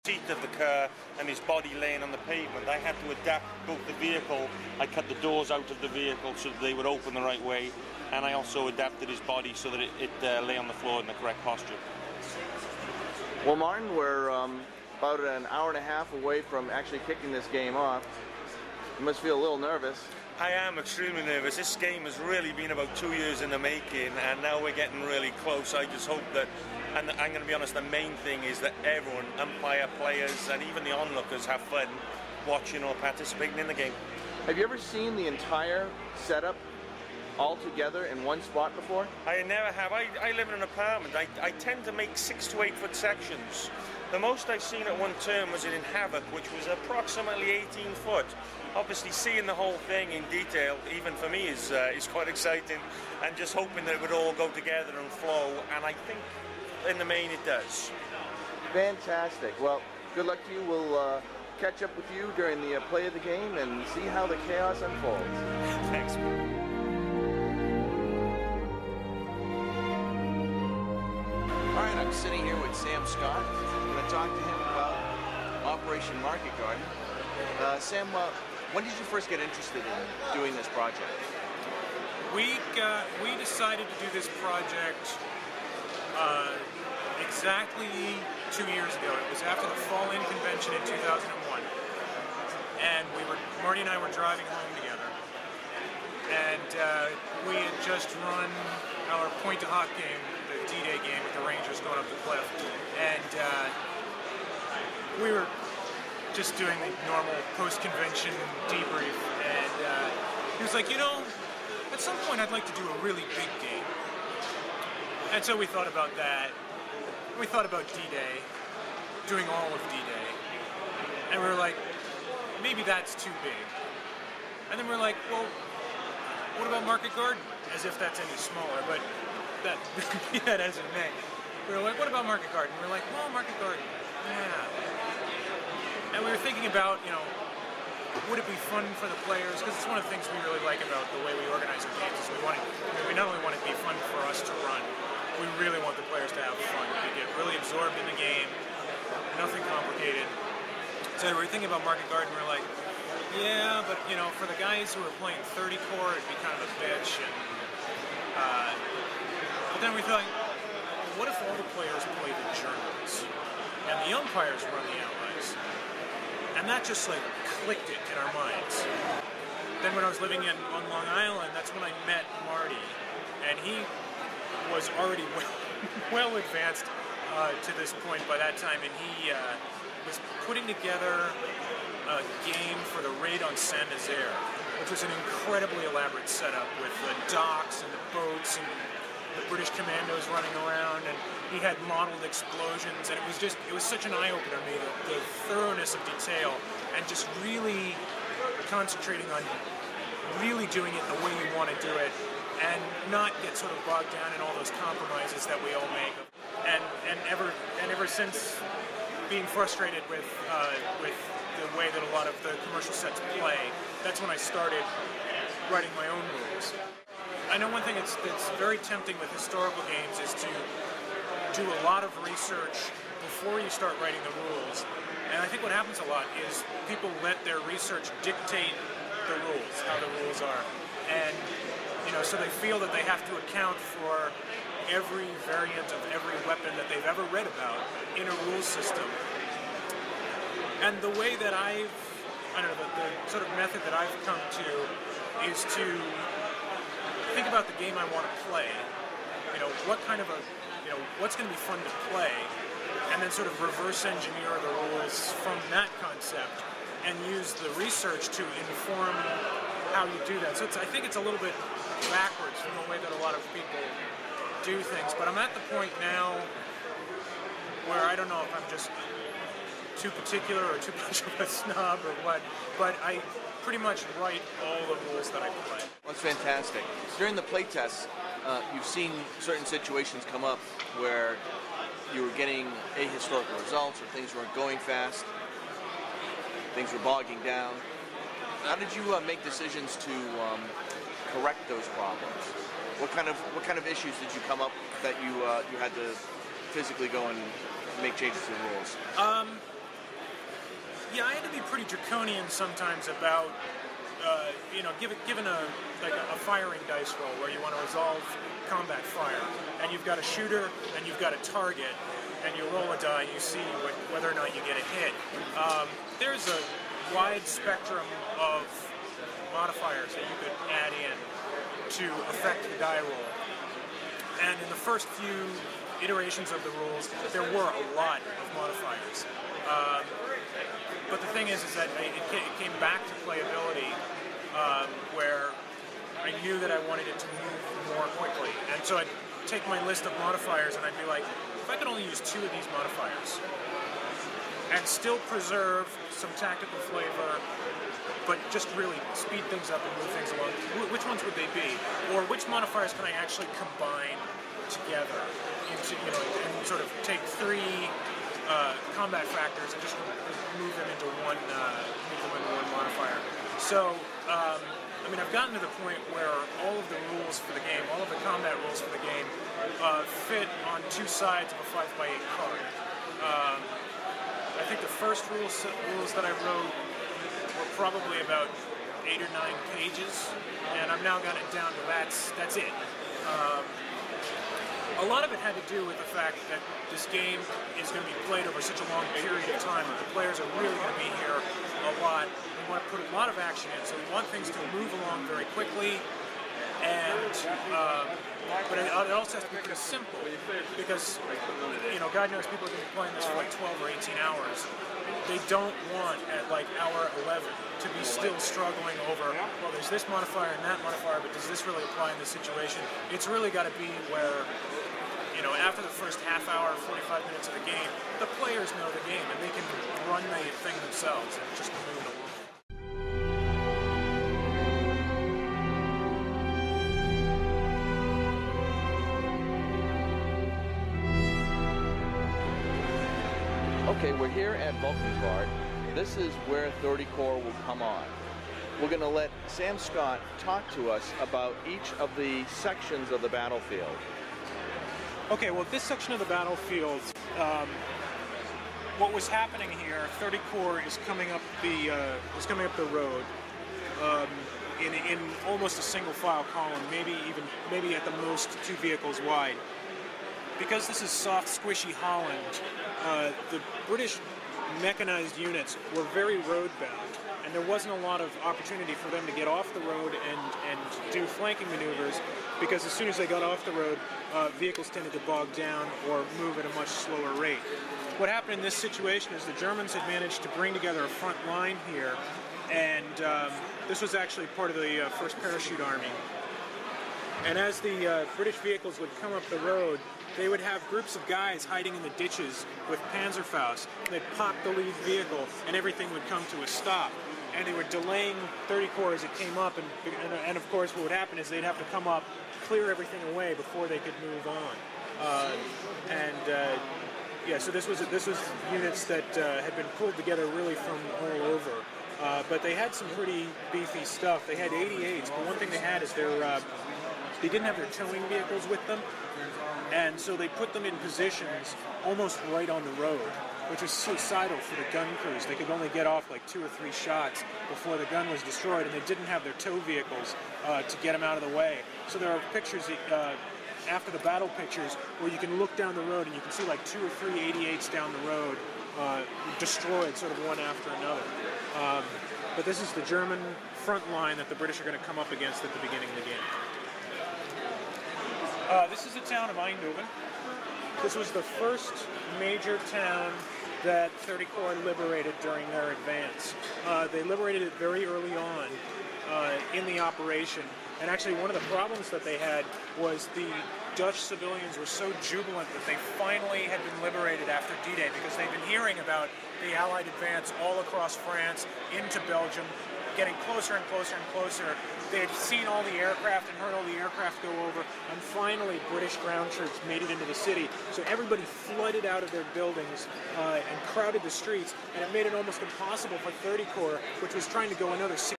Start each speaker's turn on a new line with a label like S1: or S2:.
S1: seat of the car and his body laying on the pavement. I had to adapt both the vehicle. I cut the doors out of the vehicle so that they would open the right way, and I also adapted his body so that it lay on the floor in the correct posture.
S2: Well, Martin, we're about an hour and a half away from actually kicking this game off. You must feel a little nervous.
S1: I am extremely nervous. This game has really been about 2 years in the making, and now we're getting really close. I just hope that, and I'm going to be honest, the main thing is that everyone, umpire, players, and even the onlookers have fun watching or participating in the game.
S2: Have you ever seen the entire setup all together in one spot before?
S1: I never have. I live in an apartment. I tend to make 6 to 8 foot sections. The most I've seen at one term was in Havoc, which was approximately 18 foot. Obviously, seeing the whole thing in detail, even for me, is quite exciting, and just hoping that it would all go together and flow, and I think in the main it does.
S2: Fantastic. Well, good luck to you. We'll catch up with you during the play of the game and see how the chaos unfolds.
S1: Thanks.
S2: All right, I'm sitting here with Sam Scott. I'm going to talk to him about Operation Market Garden. Sam, when did you first get interested in doing this project?
S3: We decided to do this project exactly 2 years ago. It was after the Fall In convention in 2001, and Marty and I were driving home together, and we had just run our Point to Hawk game, the D-Day game with the Rangers going up the cliff, and we were just doing the normal post-convention debrief, and he was like, you know, at some point I'd like to do a really big game. And so we thought about that. We thought about D-Day, doing all of D-Day, and we were like, maybe that's too big. And then we were like, well, what about Market Garden? As if that's any smaller, but that, be that as it may. We were like, what about Market Garden? We were like, well, Market Garden, yeah. And we were thinking about, you know, would it be fun for the players? Because it's one of the things we really like about the way we organize our games is we not only want it to be fun for us to run, we really want the players to have fun, to get really absorbed in the game, nothing complicated. So we were thinking about Market Garden, we were like, yeah, but you know, for the guys who are playing 30 core, it'd be kind of a bitch. And but then we thought, what if all the players play the Germans and the umpires run the Allies? And that just like clicked it in our minds. Then when I was living on Long Island, that's when I met Marty, and he was already well advanced to this point by that time, and he was putting together a game for the raid on Saint-Nazaire, which was an incredibly elaborate setup with the docks and the boats and the British commandos running around, and he had modeled explosions, and it was such an eye-opener to me, the thoroughness of detail, and just really concentrating on really doing it the way you want to do it, and not get sort of bogged down in all those compromises that we all make. And ever since being frustrated with the way that a lot of the commercial sets play, that's when I started writing my own rules. I know one thing that's very tempting with historical games is to do a lot of research before you start writing the rules. And I think what happens a lot is people let their research dictate the rules, how the rules are. And, you know, so they feel that they have to account for every variant of every weapon that they've ever read about in a rules system. And the way that the sort of method that I've come to is to think about the game I want to play, you know, what kind of what's going to be fun to play, and then sort of reverse engineer the rules from that concept and use the research to inform how you do that. So I think it's a little bit backwards from the way that a lot of people do things, but I'm at the point now where I don't know if I'm just too particular or too much of a snob or what, but I pretty much write all the rules that I play.
S2: Well, that's fantastic. During the play tests, you've seen certain situations come up where you were getting ahistorical results, or things weren't going fast, things were bogging down. How did you make decisions to correct those problems? What kind of issues did you come up that you had to physically go and make changes to the rules?
S3: Yeah, I had to be pretty draconian sometimes about, given a firing dice roll where you want to resolve combat fire, and you've got a shooter and you've got a target, and you roll a die, you see whether or not you get a hit. There's a wide spectrum of modifiers that you could add in to affect the die roll. And in the first few iterations of the rules, there were a lot of modifiers. But the thing is that it came back to playability where I knew that I wanted it to move more quickly. And so I'd take my list of modifiers and I'd be like, if I could only use 2 of these modifiers and still preserve some tactical flavor, but just really speed things up and move things along, which ones would they be? Or which modifiers can I actually combine together into, and sort of take 3 combat factors and just move them into one modifier. So, I've gotten to the point where all of the rules for the game, all of the combat rules for the game, fit on 2 sides of a 5x8 card. I think the first rules that I wrote were probably about 8 or 9 pages, and I've now got it down to that's it. A lot of it had to do with the fact that this game is going to be played over such a long period of time that the players are really going to be here a lot. We want to put a lot of action in, so we want things to move along very quickly, and but it also has to be pretty simple, because God knows people are going to be playing this for like 12 or 18 hours. They don't want at like hour 11 to be still struggling over, well, there's this modifier and that modifier, but does this really apply in this situation? It's really got to be where, after the first half hour, 45 minutes of the game, the players know the game and they can run the thing themselves and just move it along.
S2: Okay, we're here at Valkenswaard. This is where 30 Corps will come on. We're going to let Sam Scott talk to us about each of the sections of the battlefield.
S3: Okay, well, this section of the battlefield, what was happening here, 30 Corps is coming up the road in almost a single file column, maybe at the most 2 vehicles wide. Because this is soft, squishy Holland, the British mechanized units were very road-bound, and there wasn't a lot of opportunity for them to get off the road and do flanking maneuvers, because as soon as they got off the road, vehicles tended to bog down or move at a much slower rate. What happened in this situation is the Germans had managed to bring together a front line here, and this was actually part of the 1st Parachute Army. And as the British vehicles would come up the road, they would have groups of guys hiding in the ditches with Panzerfaust. They'd pop the lead vehicle and everything would come to a stop. And they were delaying 30 Corps as it came up, and of course what would happen is they'd have to come up, clear everything away before they could move on. So this was units that had been pulled together really from all over. But they had some pretty beefy stuff. They had 88s, but one thing they had is they didn't have their towing vehicles with them, and so they put them in positions almost right on the road, which was suicidal for the gun crews. They could only get off like 2 or 3 shots before the gun was destroyed, and they didn't have their tow vehicles to get them out of the way. So there are pictures after the battle pictures where you can look down the road and you can see like 2 or 3 88s down the road destroyed sort of one after another. But this is the German front line that the British are going to come up against at the beginning of the game. This is the town of Eindhoven. This was the first major town that 30 Corps liberated during their advance. They liberated it very early on in the operation, and actually one of the problems that they had was the Dutch civilians were so jubilant that they finally had been liberated after D-Day, because they've been hearing about the Allied advance all across France, into Belgium, getting closer and closer and closer. They had seen all the aircraft and heard all the aircraft go over, and finally British ground troops made it into the city. So everybody flooded out of their buildings and crowded the streets, and it made it almost impossible for 30 Corps, which was trying to go another